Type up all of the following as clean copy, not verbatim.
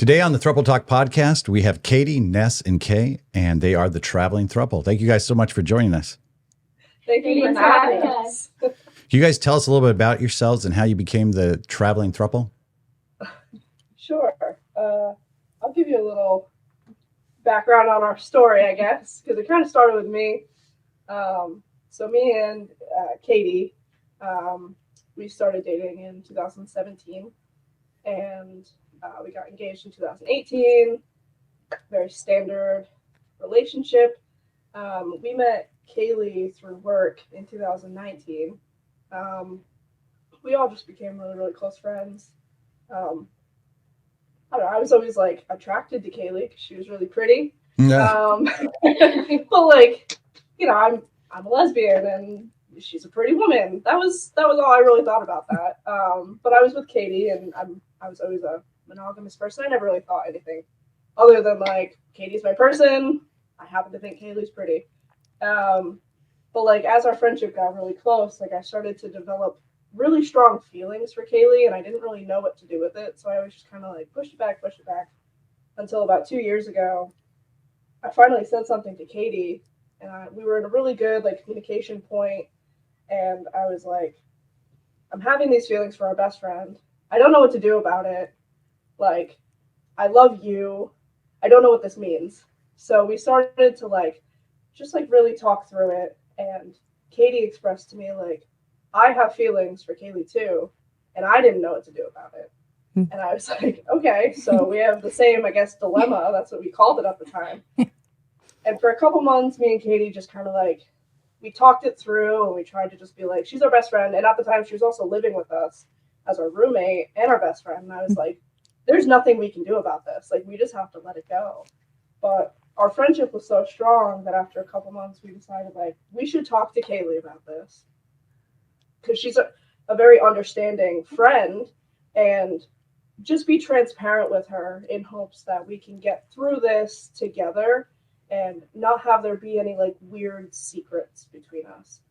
Today on the Throuple Talk podcast, we have Katie, Ness, and Kay, and they are the Traveling Throuple. Thank you guys so much for joining us. Thank you for having us. Can you guys tell us a little bit about yourselves and how you became the Traveling Throuple? Sure. I'll give you a little background on our story, I guess, because it kind of started with me. So me and Katie, we started dating in 2017, and we got engaged in 2018. Very standard relationship. We met Kaylie through work in 2019. We all just became really, really close friends. I don't know, I was always like attracted to Kaylie because she was really pretty. Yeah. But like, you know, I'm a lesbian and she's a pretty woman. That was all I really thought about that. But I was with Katie and I was always a monogamous person. I never really thought anything other than like Katie's my person. I happen to think Kaylie's pretty. But like as our friendship got really close, like I started to develop really strong feelings for Kaylie, and I didn't really know what to do with it. So I was just kind of like push it back until about 2 years ago. I finally said something to Katie, and we were in a really good like communication point, and I was like, I'm having these feelings for our best friend. I don't know what to do about it. Like, I love you. I don't know what this means. So we started to like just like really talk through it, and Katie expressed to me like, I have feelings for Kaylie too, and I didn't know what to do about it. And I was like, okay, so we have the same, I guess, dilemma. That's what we called it at the time. And for a couple months, me and Katie just kind of like, we talked it through, and we tried to just be like, she's our best friend. And at the time, she was also living with us as our roommate and our best friend. And I was like, there's nothing we can do about this. Like, we just have to let it go. But our friendship was so strong that after a couple months, we decided, like, we should talk to Kaylie about this. Because she's a very understanding friend, and just be transparent with her in hopes that we can get through this together and not have there be any like weird secrets between us.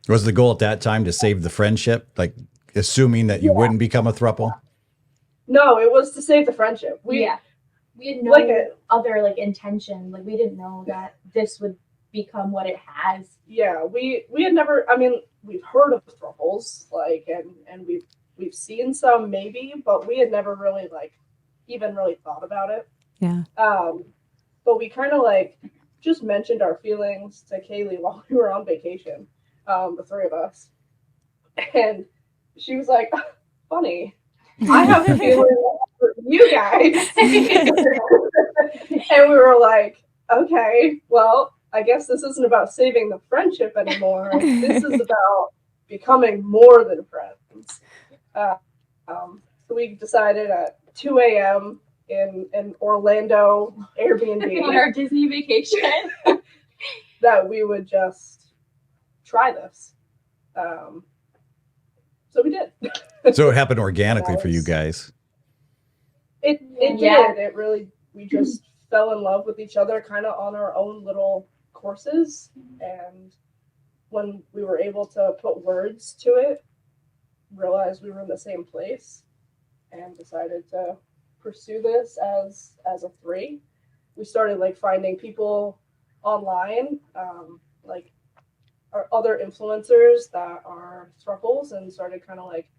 Was the goal at that time to save the friendship, like assuming that you wouldn't become a throuple? No, it was to save the friendship. We had no like other like intention. Like we didn't know that this would become what it has. Yeah, we had never. I mean, we've heard of throuples, like, and we've seen some maybe, but we had never really like even really thought about it. Yeah. But we kind of like just mentioned our feelings to Kaylie while we were on vacation, the three of us, and she was like, "Funny, I have a feeling for you guys," and we were like, "Okay, well, I guess this isn't about saving the friendship anymore. This is about becoming more than friends." So we decided at 2 a.m. in Orlando Airbnb On our Disney vacation. that we would just try this. So we did. So it happened organically for you guys. It Yeah. did. It really, we just fell in love with each other kind of on our own little courses. And when we were able to put words to it, realized we were in the same place and decided to pursue this as a three. We started like finding people online, like our other influencers that are throuples, and started kind of like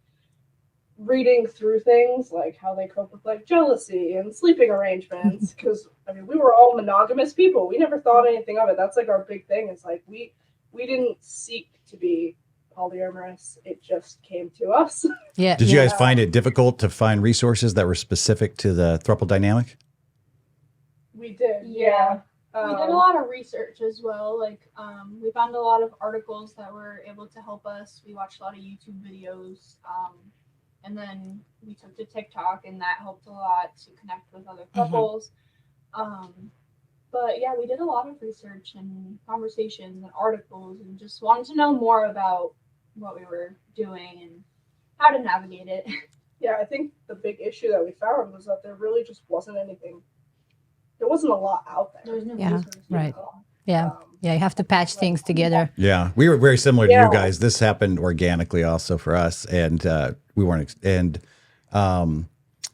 reading through things like how they cope with like jealousy and sleeping arrangements, because I mean we were all monogamous people. We never thought anything of it. That's like our big thing. It's like we didn't seek to be polyamorous. It just came to us. Yeah. Did you guys find it difficult to find resources that were specific to the throuple dynamic? We did. Yeah. Yeah. We did a lot of research as well. Like, we found a lot of articles that were able to help us. We watched a lot of YouTube videos. And then we took to TikTok, and that helped a lot to connect with other couples. But yeah, we did a lot of research and conversations and articles, and just wanted to know more about what we were doing and how to navigate it. Yeah, I think the big issue that we found was that there really just wasn't anything. There wasn't a lot out there. There was no Yeah, resources. right. Yeah. Yeah, you have to patch things together. Yeah, we were very similar to Yeah. you guys. This happened organically also for us, and we weren't.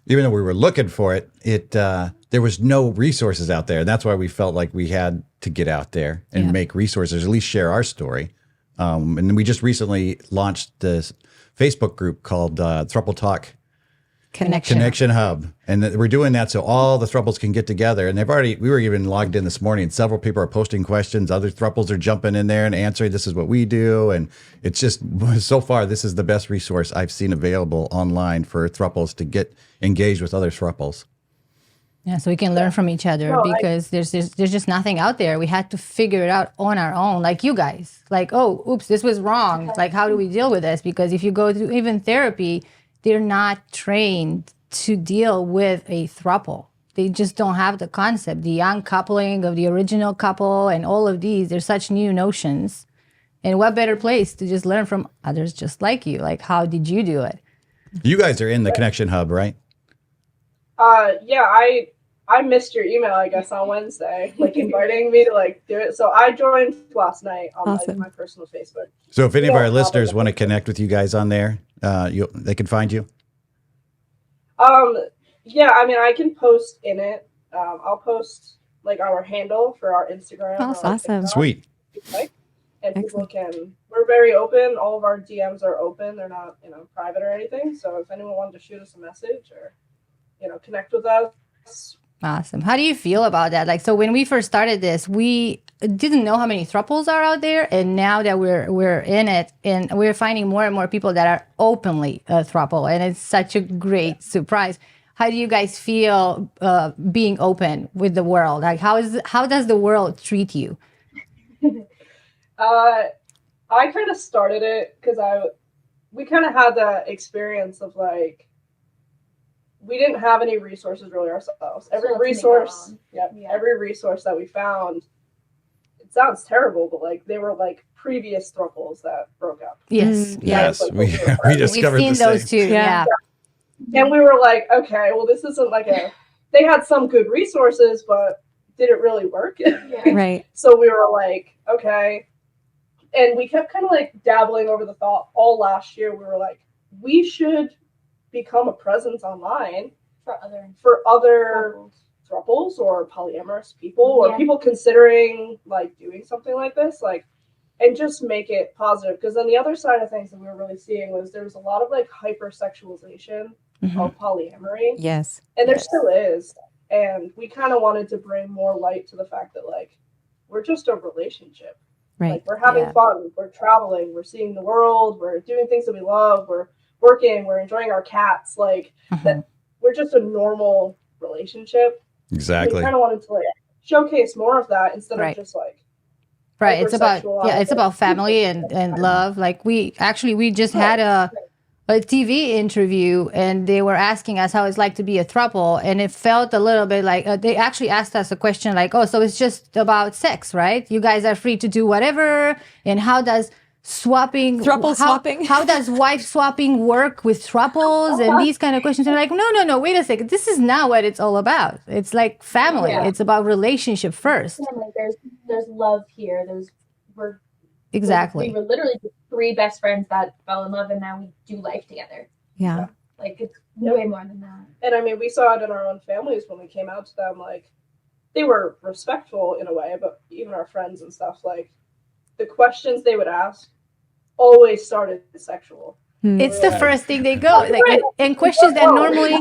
even though we were looking for it, there was no resources out there. And that's why we felt like we had to get out there and make resources, at least share our story. And then we just recently launched this Facebook group called Throuple Talk Connection Hub. And we're doing that so all the throuples can get together. And we were even logged in this morning. Several people are posting questions. Other throuples are jumping in there and answering, this is what we do. And it's just, so far, this is the best resource I've seen available online for throuples to get engaged with other throuples. Yeah, so we can learn from each other because there's just nothing out there. We had to figure it out on our own, like you guys. Like, oh, oops, this was wrong. Like, how do we deal with this? Because if you go to even therapy, they're not trained to deal with a throuple. They just don't have the concept, the uncoupling of the original couple and all of these. They're such new notions. And what better place to just learn from others just like you? Like, how did you do it? You guys are in the Connection Hub, right? Yeah, I missed your email, I guess, on Wednesday, like inviting me to like do it. So I joined last night on my personal Facebook. So if any of our listeners want to connect with you guys on there, they can find you. Yeah, I mean, I can post in it. I'll post like our handle for our Instagram. Oh, that's awesome. Sweet. And people can. We're very open. All of our DMs are open. They're not, private or anything. So if anyone wanted to shoot us a message or, connect with us. Awesome. How do you feel about that? Like, so when we first started this, we didn't know how many throuples are out there, and now that we're in it, and we're finding more and more people that are openly a throuple, and it's such a great surprise. How do you guys feel being open with the world? Like, how does the world treat you? I kind of started it because we kind of had the experience of like, we didn't have any resources really ourselves. Every resource that we found, it sounds terrible, but like they were like previous throuples that broke up. Yes, yes, like, we discovered we've seen those too. Yeah. And we were like, okay, well, this isn't like they had some good resources, but did it really work? Right. So we were like, okay. And we kept kind of like dabbling over the thought all last year. We were like, we should become a presence online for other throuples or polyamorous people or people considering like doing something like this, like, and just make it positive. Because then the other side of things that we were really seeing was there was a lot of like hyper-sexualization of polyamory. Yes. And there still is. And we kind of wanted to bring more light to the fact that like we're just a relationship. Right. Like we're having fun, we're traveling, we're seeing the world, we're doing things that we love, we're working, we're enjoying our cats, like that we're just a normal relationship. Exactly. We kind of wanted to like showcase more of that instead of just like it's about family and love. Like we just had a TV interview, and they were asking us how it's like to be a throuple, and it felt a little bit like they actually asked us a question like, oh, so it's just about sex, right? You guys are free to do whatever, and how does swapping how does wife swapping work with throuples and these kind of questions? Are like, no, wait a second, this is not what it's all about. It's like family. It's about relationship first. Like there's love here. Exactly. We were literally just three best friends that fell in love, and now we do life together. Yeah. Like it's way more than that. And I mean, we saw it in our own families when we came out to them. Like they were respectful in a way, but even our friends and stuff, like the questions they would ask always started sexual. It's the first thing they go like, and questions that normally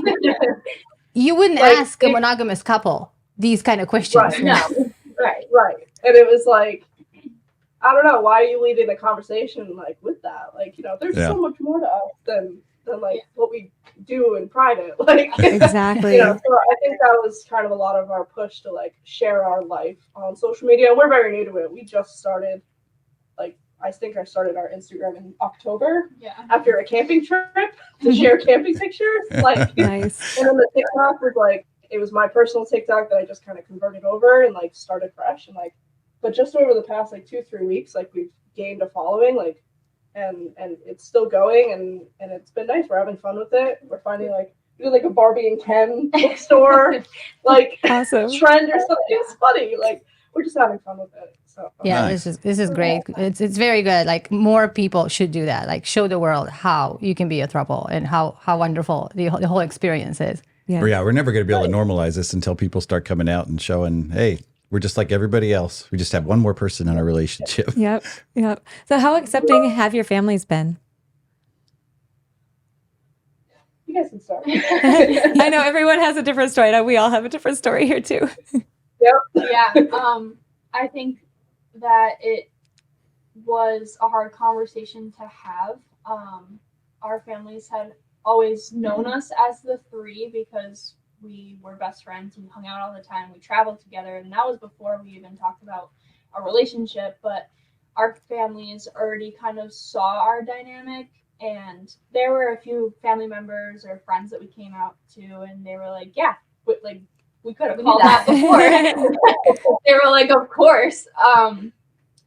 you wouldn't ask a monogamous couple these kind of questions. Right. No. Right. And it was like, I don't know, why are you leading the conversation like with that? Like, there's so much more to us than like what we do in private. Like exactly. So I think that was kind of a lot of our push to like share our life on social media. And we're very new to it. We just started, like, I think I started our Instagram in October after a camping trip to share camping pictures. Like, nice. And then the TikTok was like, it was my personal TikTok that I just kind of converted over and like started fresh. And like, but just over the past like 2-3 weeks, like we've gained a following, like, and it's still going and it's been nice. We're having fun with it. We're finding like, we did like a Barbie and Ken bookstore, like awesome. trend or something. It's funny. Like, we're just having fun with it. So nice. This is great. It's very good. Like more people should do that. Like show the world how you can be a throuple and how wonderful the whole experience is. Yeah. We're never going to be able to normalize this until people start coming out and showing, hey, we're just like everybody else. We just have one more person in our relationship. Yep. So how accepting have your families been? You guys can start. I know everyone has a different story. I know we all have a different story here too. Yeah. I think that it was a hard conversation to have. Our families had always known us as the three because we were best friends. We hung out all the time. We traveled together, and that was before we even talked about a relationship. But our families already kind of saw our dynamic, and there were a few family members or friends that we came out to, and they were like, "Yeah, we could have called that before." They were like, "Of course."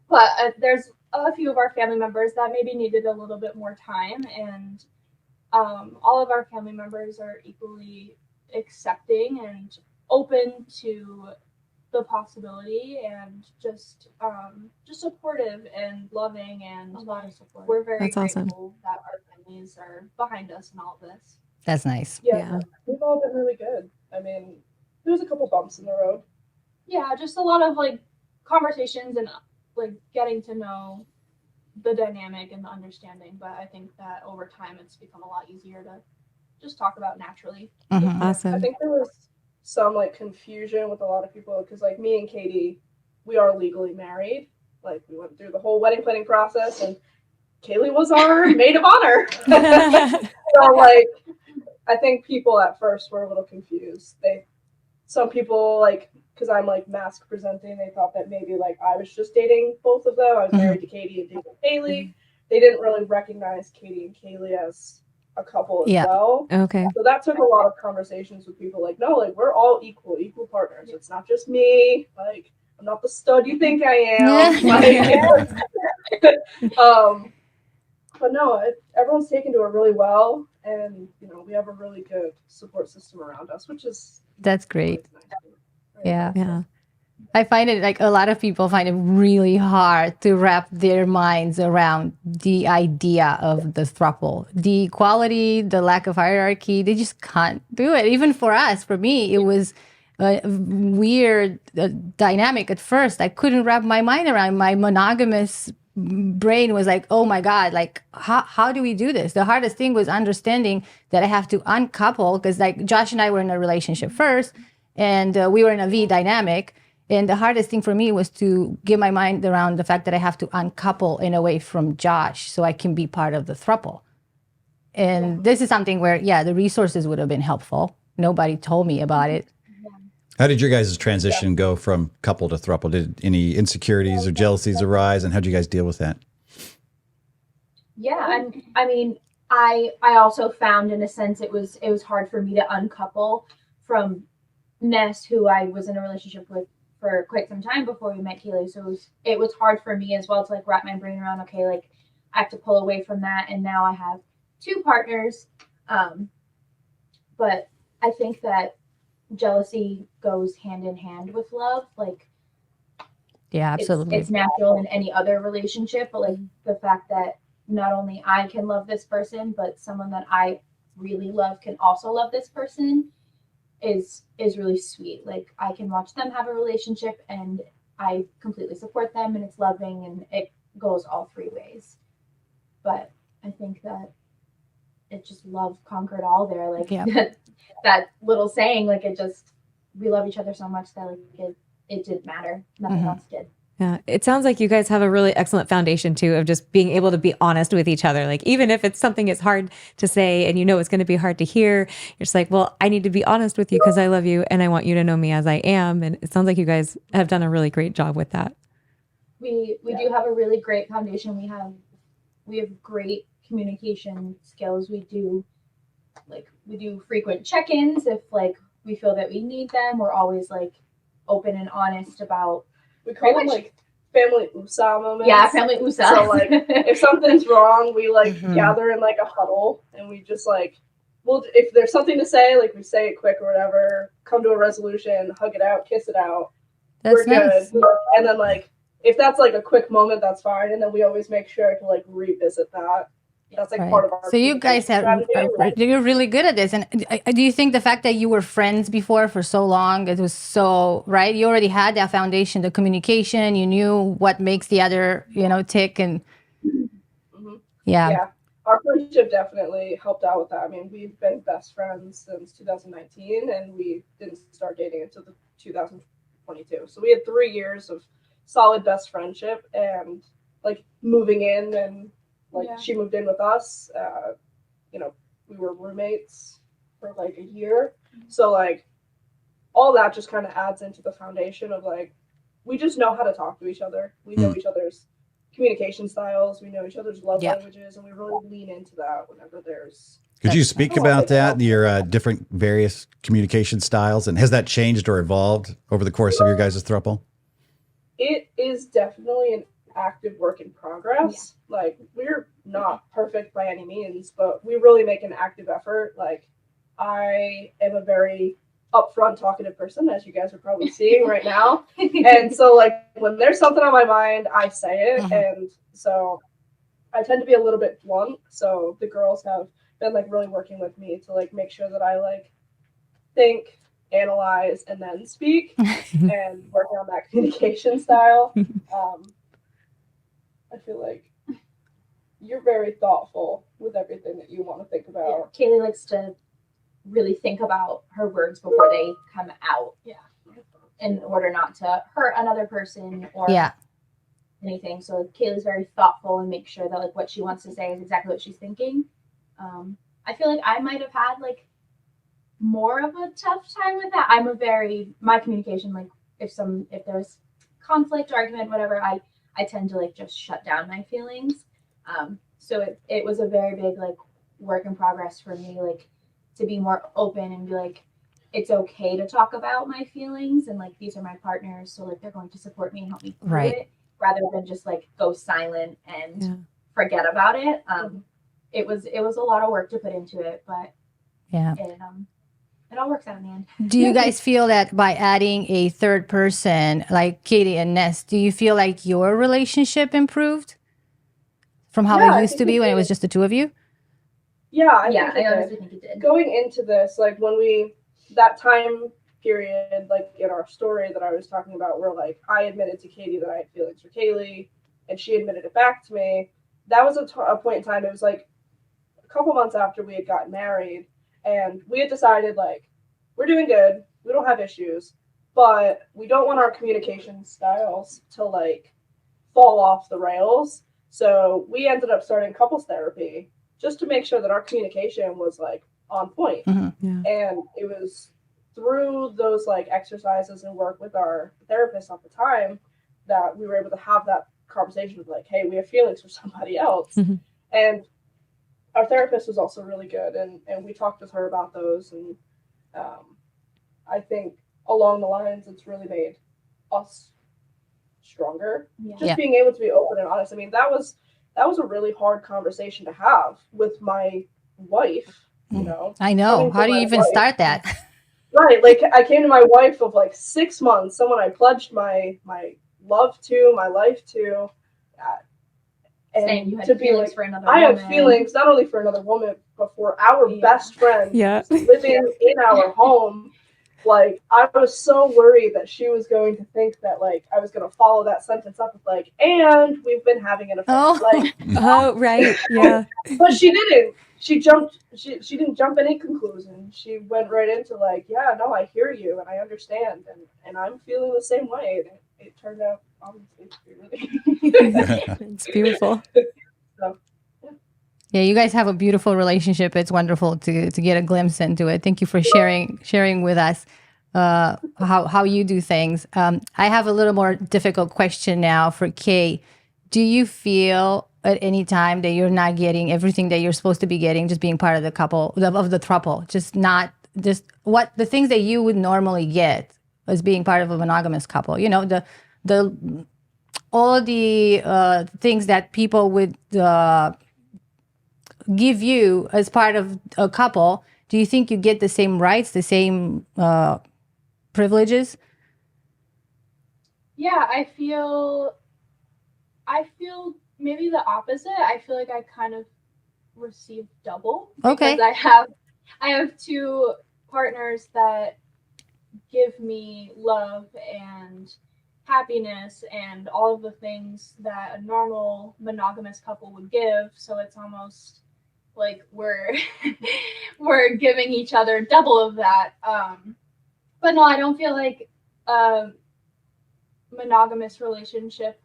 But there's a few of our family members that maybe needed a little bit more time, and all of our family members are equally accepting and open to the possibility, and just supportive and loving, and A lot of support. we're very That's awesome. grateful that our families are behind us in all of this. That's nice. Yeah, we've all been really good. I mean, there was a couple bumps in the road. Yeah, just a lot of like conversations and like getting to know the dynamic and the understanding, but I think that over time it's become a lot easier to just talk about naturally. Mhm. Awesome. I think there was some like confusion with a lot of people because like me and Katie, we are legally married. Like we went through the whole wedding planning process, and Kaylie was our maid of honor. So like, I think people at first were a little confused. Some people like, because I'm like mask presenting, they thought that maybe like I was just dating both of them. I was married to Katie and dating Kaylie. They didn't really recognize Katie and Kaylie as a couple as well. Okay. So that took a lot of conversations with people like, no, like we're all equal partners. It's not just me. Like I'm not the stud you think I am. But no, everyone's taken to it really well, and we have a really good support system around us, which is That's great. nice. Yeah. I find it like a lot of people find it really hard to wrap their minds around the idea of the throuple, the equality, the lack of hierarchy. They just can't do it. Even for us, for me, it was a weird dynamic at first. I couldn't wrap my mind around. My monogamous brain was like, oh my God, like how do we do this? The hardest thing was understanding that I have to uncouple, because like Josh and I were in a relationship first, and we were in a V dynamic. And the hardest thing for me was to get my mind around the fact that I have to uncouple in a way from Josh so I can be part of the throuple. And this is something where, the resources would have been helpful. Nobody told me about it. How did your guys' transition go from couple to throuple? Did any insecurities or jealousies arise, and how did you guys deal with that? Yeah, and I mean, I also found in a sense it was hard for me to uncouple from Ness, who I was in a relationship with for quite some time before we met Kaylie. So it was hard for me as well to like wrap my brain around, okay, like I have to pull away from that, and now I have two partners. But I think that jealousy goes hand in hand with love. Like, Yeah, absolutely. It's natural in any other relationship, but like the fact that not only I can love this person, but someone that I really love can also love this person is really sweet. Like I can watch them have a relationship and I completely support them, and it's loving, and it goes all three ways. But I think that it just love conquered all there. Like that little saying, like we love each other so much that like it didn't matter. Nothing else did. Yeah. It sounds like you guys have a really excellent foundation too, of just being able to be honest with each other. Like even if it's something it's hard to say and it's going to be hard to hear, you're just like, well, I need to be honest with you because I love you and I want you to know me as I am. And it sounds like you guys have done a really great job with that. We do have a really great foundation. We have great communication skills. We do frequent check-ins if like we feel that we need them. We're always like open and honest about. We call them like family USA moments. Yeah, family USA. So like if something's wrong, we like gather in like a huddle, and we just like, if there's something to say, like we say it quick or whatever, come to a resolution, hug it out, kiss it out. That's nice. Good. And then like if that's like a quick moment, that's fine. And then we always make sure to like revisit that That's like Right. part of our So you guys you're really good at this. And do you think the fact that you were friends before for so long, it was so, right? You already had that foundation, the communication, you knew what makes the other, tick and Yeah, our friendship definitely helped out with that. I mean, we've been best friends since 2019 and we didn't start dating until 2022. So we had 3 years of solid best friendship and like moving in and like she moved in with us. We were roommates for like a year. So like all that just kind of adds into the foundation of like, we just know how to talk to each other. We know each other's communication styles. We know each other's love languages, and we really lean into that whenever there's. Could you speak about that, your different various communication styles, and has that changed or evolved over the course of your guys' throuple? It is definitely an active work in progress. Yeah. Like, we're not perfect by any means, but we really make an active effort. Like, I am a very upfront talkative person, as you guys are probably seeing right now. And so like when there's something on my mind, I say it. And so I tend to be a little bit blunt. So the girls have been like really working with me to like make sure that I like think, analyze, and then speak and working on that communication style. I feel like you're very thoughtful with everything that you want to think about. Yeah. Kaylie likes to really think about her words before they come out. Yeah. In order not to hurt another person or anything. So Kaylie's very thoughtful and makes sure that like what she wants to say is exactly what she's thinking. I feel like I might have had like more of a tough time with that. My communication, like if there's conflict, argument, whatever, I tend to like just shut down my feelings. So it was a very big like work in progress for me, like to be more open and be like, it's okay to talk about my feelings and like these are my partners, so like they're going to support me and help me through it, rather than just like go silent and forget about it. It was a lot of work to put into it, but it all works out in the end. Do you guys feel that by adding a third person like Katie and Ness, do you feel like your relationship improved from how it used to be when it was just the two of you? Yeah, I honestly think it did. Going into this, like when that time period, like in our story that I was talking about, where like I admitted to Katie that I had feelings for Kaylie, and she admitted it back to me. That was a point in time. It was like a couple months after we had gotten married, and we had decided like we're doing good, we don't have issues, but we don't want our communication styles to like fall off the rails. So we ended up starting couples therapy just to make sure that our communication was like on point. And it was through those like exercises and work with our therapist at the time that we were able to have that conversation of like, hey, we have feelings for somebody else. And our therapist was also really good, and we talked with her about those, and I think along the lines it's really made us stronger. Just being able to be open and honest. I mean, that was a really hard conversation to have with my wife, you know. I know. How do you even start that? Right. Like I came to my wife of like 6 months, someone I pledged my love to, my life to. And saying you had to feelings like, for another woman. I have feelings not only for another woman, but for our best friend living in our home. Like, I was so worried that she was going to think that, like, I was going to follow that sentence up with, like, and we've been having an affair. Like, right. Yeah. But she didn't. She didn't jump any conclusions. She went right into, like, yeah, no, I hear you and I understand. And I'm feeling the same way. And it turned out, obviously, to be really It's beautiful. So, yeah, you guys have a beautiful relationship. It's wonderful to get a glimpse into it. Thank you for sharing with us how you do things. I have a little more difficult question now for Kay. Do you feel at any time that you're not getting everything that you're supposed to be getting, just being part of the couple of the throuple, just what the things that you would normally get as being part of a monogamous couple? You know, the all the things that people would give you as part of a couple. Do you think you get the same rights, the same privileges? Yeah, I feel maybe the opposite. I feel like I kind of receive double. Okay. Because I have two partners that give me love and happiness and all of the things that a normal monogamous couple would give. So it's almost like we're we're giving each other double of that. But no, I don't feel like monogamous relationship.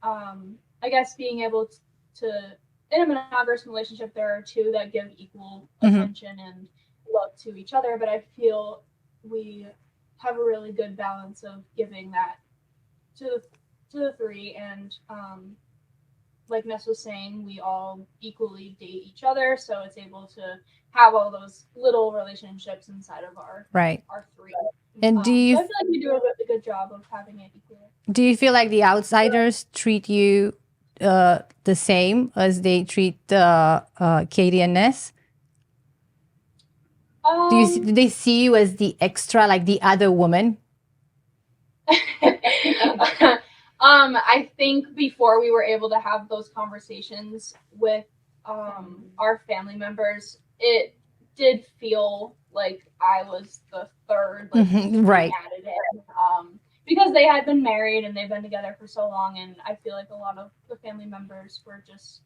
I guess being able to in a monogamous relationship, there are two that give equal attention and love to each other. But I feel we have a really good balance of giving that to the three, and like Ness was saying, we all equally date each other, so it's able to have all those little relationships inside of our three. And do you? So I feel like we do a really good job of having it equal. Do you feel like the outsiders treat you the same as they treat Katie and Ness? Do they see you as the extra, like the other woman? I think before we were able to have those conversations with our family members, it did feel like I was the third, like, right? Added in, because they had been married and they've been together for so long, and I feel like a lot of the family members were just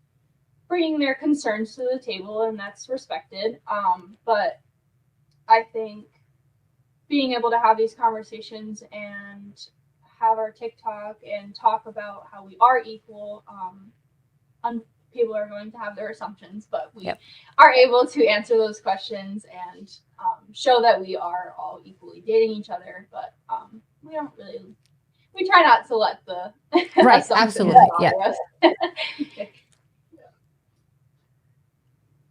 bringing their concerns to the table, and that's respected. But I think being able to have these conversations and have our TikTok and talk about how we are equal, people are going to have their assumptions, but we are able to answer those questions and show that we are all equally dating each other. But we try not to let the right, absolutely, yeah.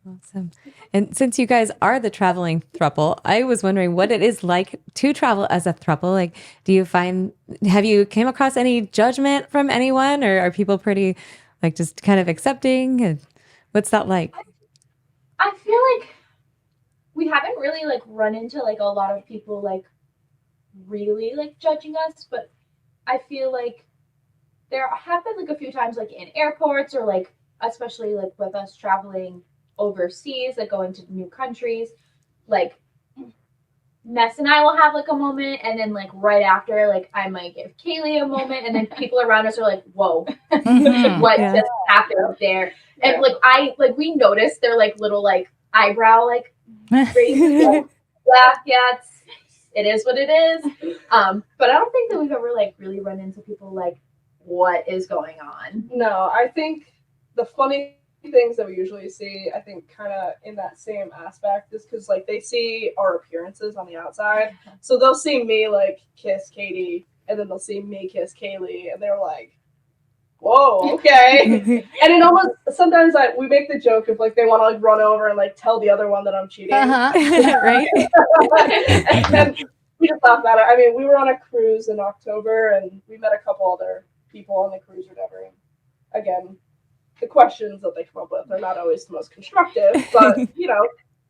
Awesome. And since you guys are the traveling throuple, I was wondering what it is like to travel as a throuple. Like, have you came across any judgment from anyone, or are people pretty like just kind of accepting? And what's that like? I feel like we haven't really like run into like a lot of people like really like judging us, but I feel like there have been like a few times like in airports or like especially like with us traveling overseas, like going to new countries, like Ness and I will have like a moment, and then like right after, like I might give Kaylie a moment, and then people around us are like, "Whoa, what just happened there?" And like we noticed their like little like eyebrow like raises. Like, it is what it is. But I don't think that we've ever like really run into people like, what is going on? No, I think the funny things that we usually see, I think kind of in that same aspect is because like they see our appearances on the outside, so they'll see me like kiss Katie, and then they'll see me kiss Kaylie, and they're like, whoa, okay. And it almost sometimes we make the joke of like they want to like run over and like tell the other one that I'm cheating. Right. And then we just laugh at it. I mean, we were on a cruise in October, and we met a couple other people on the cruise or whatever. And again, the questions that they come up with are not always the most constructive, but you know,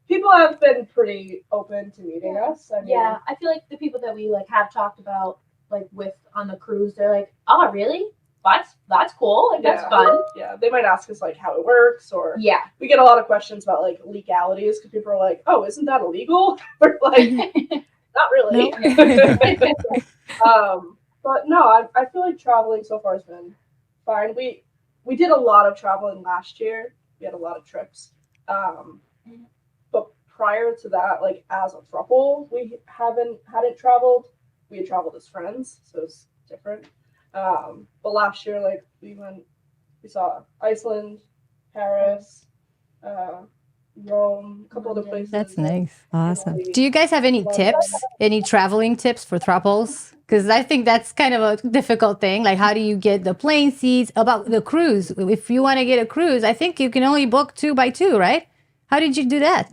people have been pretty open to meeting us. I mean, I feel like the people that we like have talked about like with on the cruise, they're like, oh really? That's cool. Like that's fun. Yeah, they might ask us like how it works, or we get a lot of questions about like legalities because people are like, oh, isn't that illegal? We're like, not really. But no, I feel like traveling so far has been fine. We did a lot of traveling last year. We had a lot of trips. But prior to that, like as a throuple, we hadn't traveled. We had traveled as friends, so it's different. But last year, like we saw Iceland, Paris, Rome, a couple other places. That's nice. Awesome. Do you guys have any tips? Any traveling tips for throuples? Because I think that's kind of a difficult thing. Like, how do you get the plane seats? About the cruise, if you want to get a cruise, I think you can only book 2 by 2, right? How did you do that?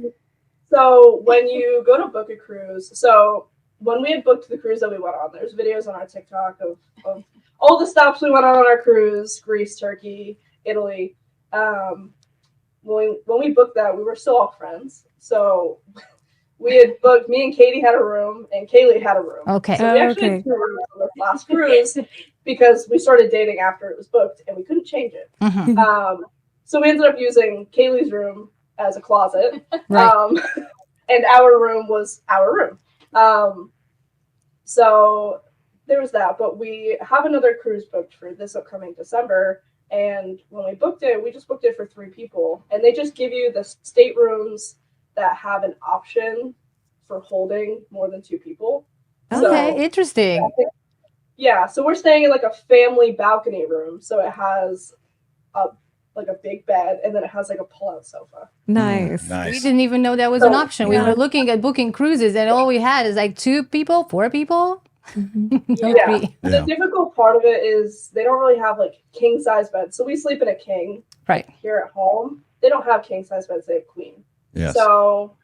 So when you go to book a cruise, so when we had booked the cruise that we went on, there's videos on our TikTok of all the stops we went on our cruise: Greece, Turkey, Italy. When we booked that, we were still all friends. So we had booked, me and Katie had a room, and Kaylie had a room. Okay. So we actually had 2 rooms on the last cruise because we started dating after it was booked, and we couldn't change it. So we ended up using Kaylie's room as a closet. Right. And our room was our room. So there was that. But we have another cruise booked for this upcoming December. And when we booked it, we just booked it for 3 people. And they just give you the staterooms that have an option for holding more than 2 people. Okay, interesting. Yeah, so we're staying in like a family balcony room. So it has like a big bed, and then it has like a pull-out sofa. Nice. We didn't even know that was an option. We were looking at booking cruises, and all we had is like 2 people, 4 people. Yeah. The difficult part of it is they don't really have like king size beds. So we sleep in a king here at home. They don't have king size beds, they have queen. Yes. So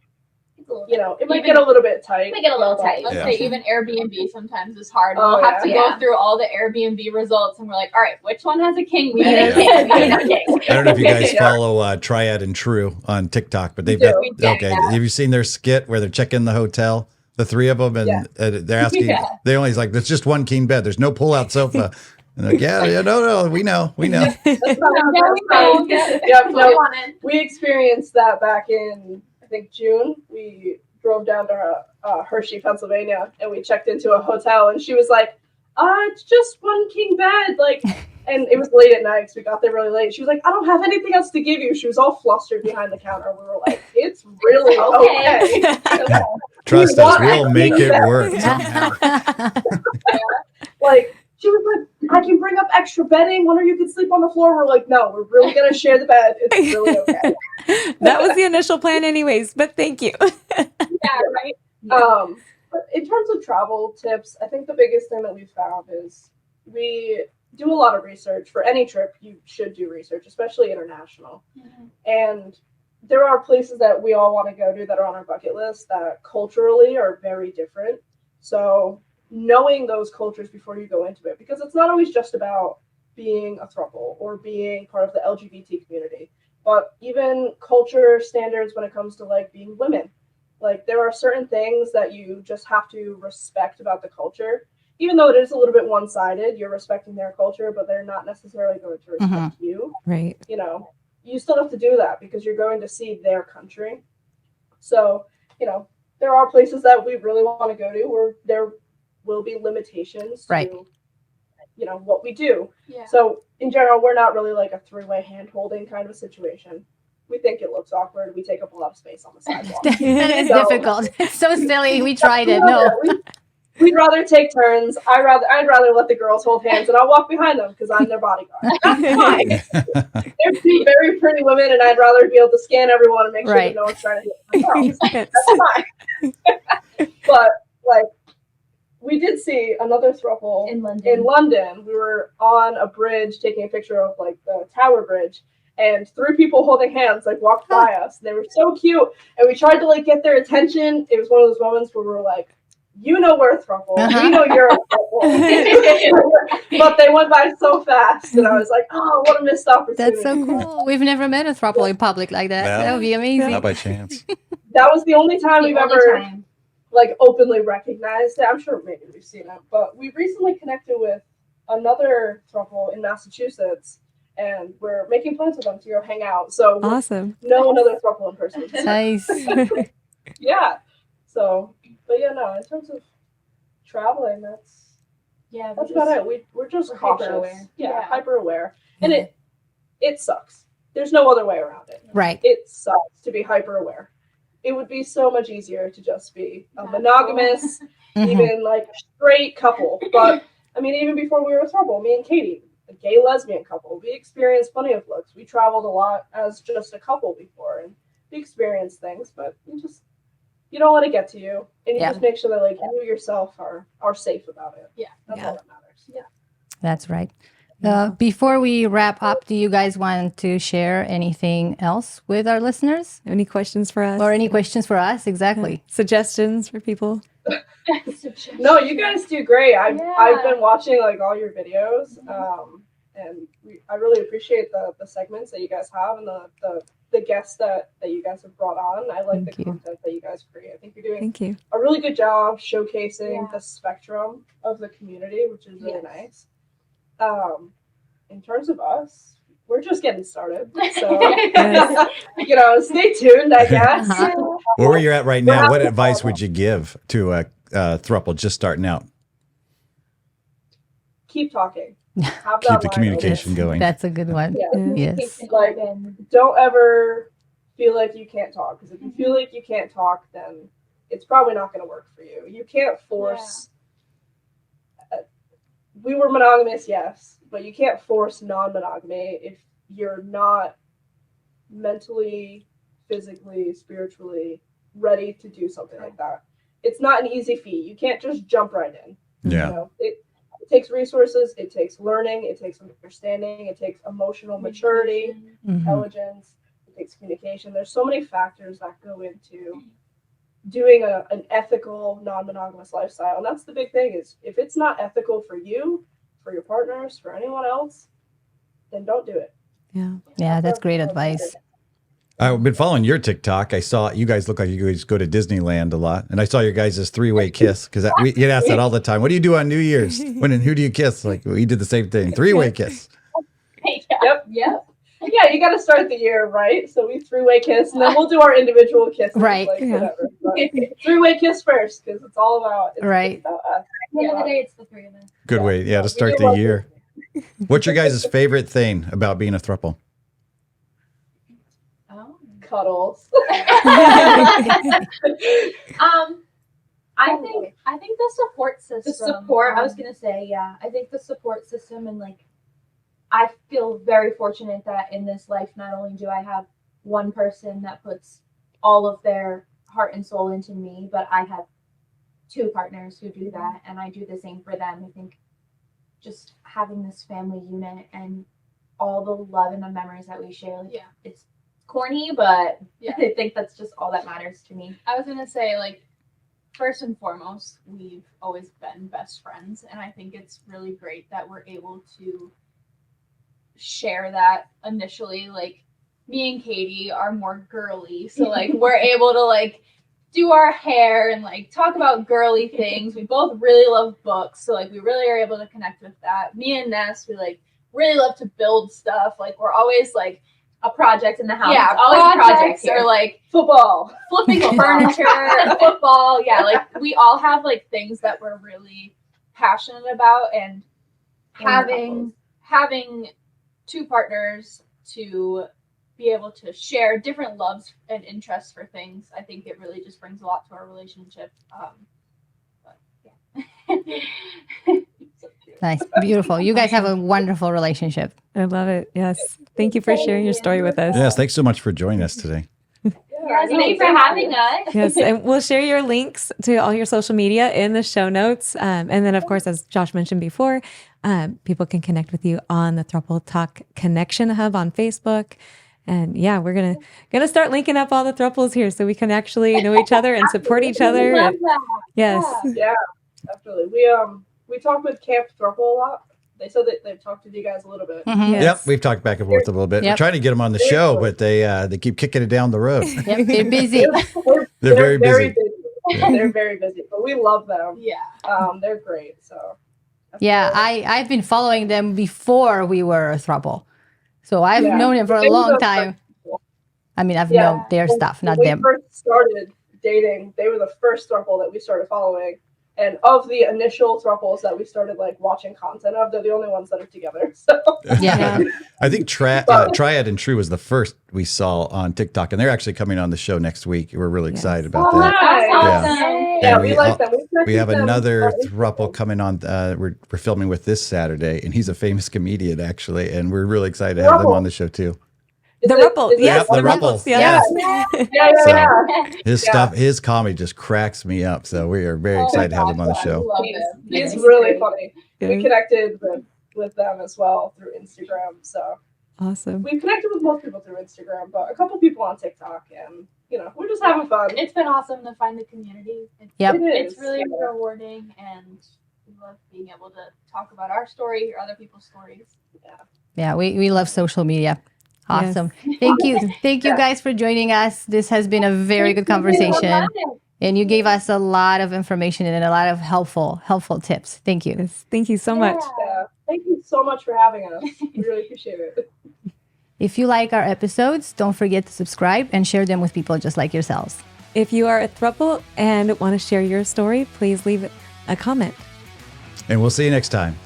it might get a little bit tight. It might get a little tight. Let's say even Airbnb sometimes is hard. Oh, We'll have to go through all the Airbnb results, and we're like, all right, which one has a king? We need a king. We need a king. I don't know if you guys follow Triad and True on TikTok, but they've got Have you seen their skit where they're checking the hotel, the 3 of them, and they're asking? They only like, there's just 1 king bed. There's no pull-out sofa. And they're like, no, we know. We experienced that back in, I think, June. We drove down to Hershey, Pennsylvania, and we checked into a hotel, and she was like, it's just 1 king bed, like, and it was late at night because we got there really late. She was like, I don't have anything else to give you. She was all flustered behind the counter. We were like, it's really okay. Trust us, we'll make it work somehow. Like, she was like, I can bring up extra bedding. One of you can sleep on the floor. We're like, no, we're really going to share the bed. It's really okay. That was the initial plan anyways, but thank you. Right. But in terms of travel tips, I think the biggest thing that we've found is we do a lot of research. For any trip, you should do research, especially international. And there are places that we all want to go to that are on our bucket list that culturally are very different. So knowing those cultures before you go into it, because it's not always just about being a throuple or being part of the LGBT community, but even culture standards when it comes to like being women. Like there are certain things that you just have to respect about the culture. Even though it is a little bit one-sided, you're respecting their culture, but they're not necessarily going to respect you. Right. You still have to do that because you're going to see their country. So, there are places that we really want to go to where there will be limitations to, what we do. Yeah. So in general, we're not really like a 3-way hand-holding kind of a situation. We think it looks awkward. We take up a lot of space on the sidewalk. That is difficult. It's so silly. We tried it. No. We'd rather take turns. I'd rather let the girls hold hands, and I'll walk behind them because I'm their bodyguard. That's fine. They're 2 very pretty women, and I'd rather be able to scan everyone and make sure that no one's trying to hit themselves. That's fine. But like, we did see another throuple in London. We were on a bridge taking a picture of like the Tower Bridge, and 3 people holding hands like walked by us. They were so cute, and we tried to like get their attention. It was one of those moments where we were like, we're a throuple. We know you're a throuple. But they went by so fast, and I was like, oh, what a missed opportunity. That's so cool. We've never met a throuple in public like that. That would be amazing. Not by chance. That was the only time we've ever like openly recognized it. I'm sure maybe we've seen it, but we recently connected with another throuple in Massachusetts, and we're making plans with them to go hang out. So awesome. Know another throuple in person. Nice. Yeah. So, but yeah, no. In terms of traveling, that's about it. We're just cautious. Hyper-aware. Yeah, hyper aware, and it sucks. There's no other way around it. Right. It sucks to be hyper aware. It would be so much easier to just be a monogamous, even like straight couple. But I mean, even before we were a throuple, me and Katie, a gay lesbian couple, we experienced plenty of looks. We traveled a lot as just a couple before, and we experienced things. But you don't let it get to you, and you just make sure that like you yourself are safe about it. Yeah, that's all that matters. Yeah, that's right. Before we wrap up, do you guys want to share anything else with our listeners? Any questions for us? Or any questions for us? Exactly. Suggestions for people? No, you guys do great. I've been watching like all your videos, and I really appreciate the segments that you guys have and the guests that you guys have brought on. I like the content that you guys create. I think you're doing a really good job showcasing the spectrum of the community, which is really nice. In terms of us, we're just getting started. So, you know, stay tuned, I guess. Where you're at right now, what advice would you give to a throuple just starting out? Keep talking. Have Keep that the line communication open. going. That's a good one. Yeah. Yes. Like, don't ever feel like you can't talk, because if you feel like you can't talk, then it's probably not going to work for you. You can't force. We were monogamous, yes, but you can't force non-monogamy if you're not mentally, physically, spiritually ready to do something like that. It's not an easy feat. You can't just jump right in. Yeah. You know, it takes resources, it takes learning, it takes understanding, it takes emotional maturity, intelligence, it takes communication. There's so many factors that go into doing an ethical, non-monogamous lifestyle. And that's the big thing, is if it's not ethical for you, for your partners, for anyone else, then don't do it. Yeah, that's great advice. I've been following your TikTok. I saw you guys look like you guys go to Disneyland a lot, and I saw your guys' three-way kiss, because we get asked that all the time. What do you do on New Year's? When and who do you kiss? Like, we did the same thing, three-way kiss. Yep. Yeah, you got to start the year right. So we three-way kiss, and then we'll do our individual kisses. Right. Like, whatever. But three-way kiss first, because it's all about Right. It's about us. At the end of the day, it's the three of us. Good way, to start the year. What's your guys' favorite thing about being a throuple? Cuddles. I think the support system. The support. I was gonna say, I think the support system, and like, I feel very fortunate that in this life, not only do I have one person that puts all of their heart and soul into me, but I have two partners who do that, and I do the same for them. I think just having this family unit and all the love and the memories that we share, like, it's corny, but I think that's just all that matters to me. I was gonna say, like, first and foremost, we've always been best friends, and I think it's really great that we're able to share that initially. Like, me and Katie are more girly, so like we're able to like do our hair and like talk about girly things. We both really love books, so like we really are able to connect with that. Me and Ness, we like really love to build stuff. Like, we're always like A project in the house. Yeah, It's always a project or here. like Football. flipping furniture, football. Yeah, like we all have like things that we're really passionate about, and having two partners to be able to share different loves and interests for things, I think it really just brings a lot to our relationship. Nice. Beautiful. You guys have a wonderful relationship. I love it. Yes. Thank you for sharing your story with us. Yes, thanks so much for joining us today. Thank you for having us. Yes, and we'll share your links to all your social media in the show notes. And then, of course, as Josh mentioned before, people can connect with you on the Throuple Talk Connection Hub on Facebook. And yeah, we're gonna start linking up all the throuples here so we can actually know each other and support each other. Love that. Yes. Yeah, definitely. We talk with Camp Throuple a lot. They said that they've talked to you guys a little bit. Yes. Yep, we've talked back and forth a little bit. We're Yep. trying to get them on the show, but they keep kicking it down the road. Yep, they're busy. They're very busy. Yeah. They're very busy, but we love them. Yeah. They're great. So Yeah, I've been following them before we were a throuple. So I've Yeah. known them for a They were long the time. first- I mean, I've Yeah. known their stuff, not when them. we first started dating, they were the first throuple that we started following. And of the initial throuples that we started like watching content of, they're the only ones that are together. So Yeah. I think Triad and True was the first we saw on TikTok, and they're actually coming on the show next week. We're really excited about that. nice. Yeah. Yeah, And we like them. we have another them. throuple coming on. We're filming with this Saturday, and he's a famous comedian actually, and we're really excited to have them on the show too. The Is it- Ripple. is it- Yes, Yep, the the Ripple. Ripples. Yes. Yeah. His stuff, his comedy just cracks me up. So we are very excited to have him on the show. Love He's, him. he's really funny. Yeah. We connected with them as well through Instagram. So Awesome. we connected with most people through Instagram, but a couple people on TikTok, and we're just having fun. It's been awesome to find the community. Yep. It is. It's really rewarding, and we love being able to talk about our story, hear other people's stories. Yeah, we love social media. Awesome. Thank you. Thank you guys for joining us. This has been a very good conversation. And you gave us a lot of information and a lot of helpful tips. Thank you. Yes. Thank you so much. Yeah. Thank you so much for having us. We really appreciate it. If you like our episodes, don't forget to subscribe and share them with people just like yourselves. If you are a throuple and want to share your story, please leave a comment. And we'll see you next time.